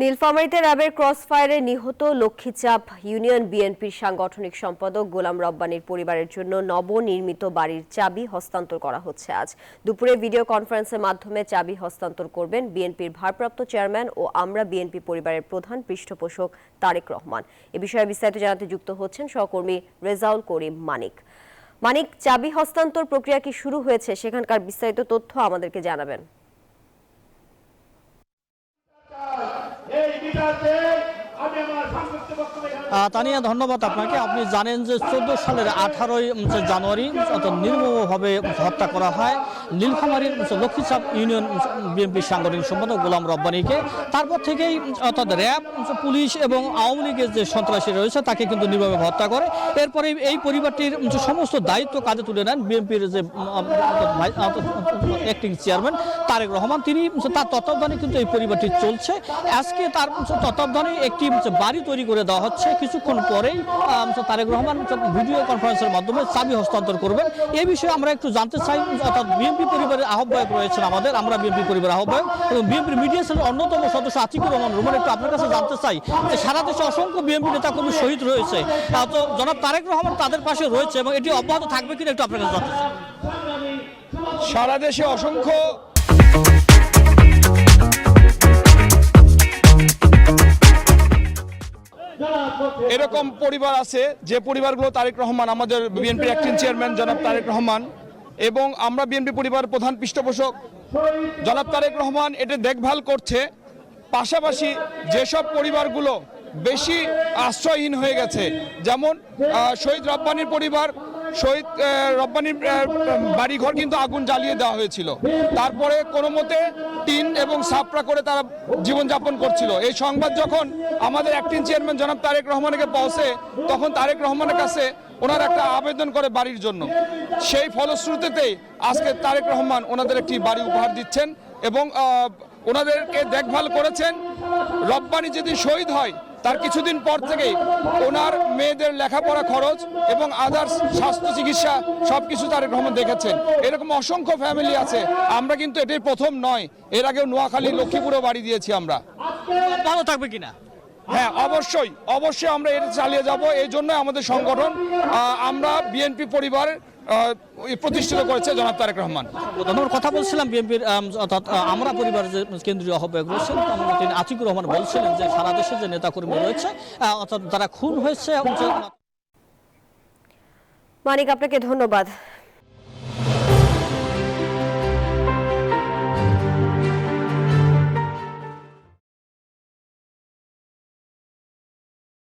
নীলফামারীতে র্যাবের ক্রসফায়ারে নিহত লক্ষ্মীচাপ ইউনিয়ন বিএনপির সাংগঠনিক সম্পাদক গোলাম রব্বানীর পরিবারের জন্য নবনির্মিত বাড়ির চাবি হস্তান্তর করা হচ্ছে। আজ দুপুরে ভিডিও কনফারেন্সের মাধ্যমে চাবি হস্তান্তর করবেন বিএনপির ভারপ্রাপ্ত চেয়ারম্যান ও আমরা বিএনপি পরিবারের প্রধান পৃষ্ঠপোষক তারেক রহমান। এ বিষয়ে বিস্তারিত জানাতে যুক্ত হচ্ছেন সহকর্মী রেজাউল করিম মানিক। মানিক, চাবি হস্তান্তর প্রক্রিয়া কি শুরু হয়েছে? সেখানকার বিস্তারিত তথ্য আমাদেরকে জানাবেন। তানিয়া, ধন্যবাদ আপনাকে। আপনি জানেন যে 14 সালের 18ই জানুয়ারি নির্মমভাবে হত্যা করা হয় নীলফামারীর লক্ষ্মীচাপ ইউনিয়ন বিএনপির সাংগঠনিক সম্পাদক গোলাম রব্বানীকে। তারপর থেকেই অর্থাৎ র্যাব, পুলিশ এবং আওয়ামী লীগের যে সন্ত্রাসী রয়েছে তাকে কিন্তু নির্মমভাবে হত্যা করে। এরপরে এই পরিবারটির সমস্ত দায়িত্ব কাঁধে তুলে নেন বিএনপির যে অ্যাক্টিং চেয়ারম্যান তারেক রহমান। তিনি তার তত্ত্বাবধানে কিন্তু এই পরিবারটি চলছে। আজকে তার তত্ত্বাবধানে একটি বাড়ি তৈরি করে দেওয়া হচ্ছে। কিছুক্ষণ পরেই তারেক রহমান ভিডিও কনফারেন্সের মাধ্যমে চাবি হস্তান্তর করবেন। এই বিষয়ে আমরা একটু জানতে চাই, অর্থাৎ বিএনপি পরিবারের আহ্বায়ক রয়েছেন আমরা বিএনপি পরিবারের আহ্বায়ক এবং বিএনপির মিডিয়া সেলের অন্যতম সদস্য আতিকুর রহমান রুমান। একটু আপনার কাছে জানতে চাই যে সারা দেশে অসংখ্য বিএনপি নেতাকর্মী শহীদ রয়েছে, তো জনাব তারেক রহমান তাদের পাশে রয়েছে এবং এটি অব্যাহত থাকবে কিনা একটু আপনার কাছে জানতে চাই। সারা দেশে অসংখ্য এরকম পরিবার আছে যে পরিবারগুলো তারেক রহমান, আমাদের বিএনপির অ্যাক্টিং চেয়ারম্যান জনাব তারেক রহমান এবং আমরা বিএনপি পরিবারের প্রধান পৃষ্ঠপোষক জনাব তারেক রহমান এটা দেখভাল করছে। পাশাপাশি যেসব পরিবারগুলো বেশি আশ্রয়হীন হয়ে গেছে, যেমন শহীদ রব্বানীর পরিবার, শহীদ রব্বানীর বাড়িঘর কিন্তু আগুন জ্বালিয়ে দেওয়া হয়েছিল, তারপরে কোনো মতে টিন এবং সাপড়া করে তারা জীবনযাপন করছিল। এই সংবাদ যখন আমাদের অ্যাক্টিং চেয়ারম্যান জনাব তারেক রহমানকে পৌঁছে, তখন তারেক রহমানের কাছে ওনার একটা আবেদন করে বাড়ির জন্য। সেই ফলশ্রুতিতেই আজকে তারেক রহমান ওনাদের একটি বাড়ি উপহার দিচ্ছেন এবং ওনাদেরকে দেখভাল করেছেন। রব্বানী যদি শহীদ হয় তার কিছুদিন পর থেকেই ওনার মেয়েদের লেখাপড়া খরচ এবং আদার্স স্বাস্থ্য চিকিৎসা সবকিছু তারেক রহমান দেখেছেন। এরকম অসংখ্য ফ্যামিলি আছে। আমরা কিন্তু এটাই প্রথম নয়, এর আগেও নোয়াখালী, লক্ষ্মীপুরে বাড়ি দিয়েছি আমরা। ভালো থাকবে কিনা? হ্যাঁ, অবশ্যই আমরা এটা চালিয়ে যাব। এই জন্য আমাদের সংগঠন, আমরা বিএনপি পরিবার প্রতিষ্ঠিত করেছে জনাব তারেক রহমান। কথা বলছিলাম বিএনপির অর্থাৎ আমরা পরিবারের যে কেন্দ্রীয় আহ্বায়ক রয়েছেন তিনি আতিকুর রহমান বলছিলেন যে সারা দেশে যে নেতাকর্মী রয়েছে অর্থাৎ যারা খুন হয়েছে। মানিক, আপনাকে ধন্যবাদ।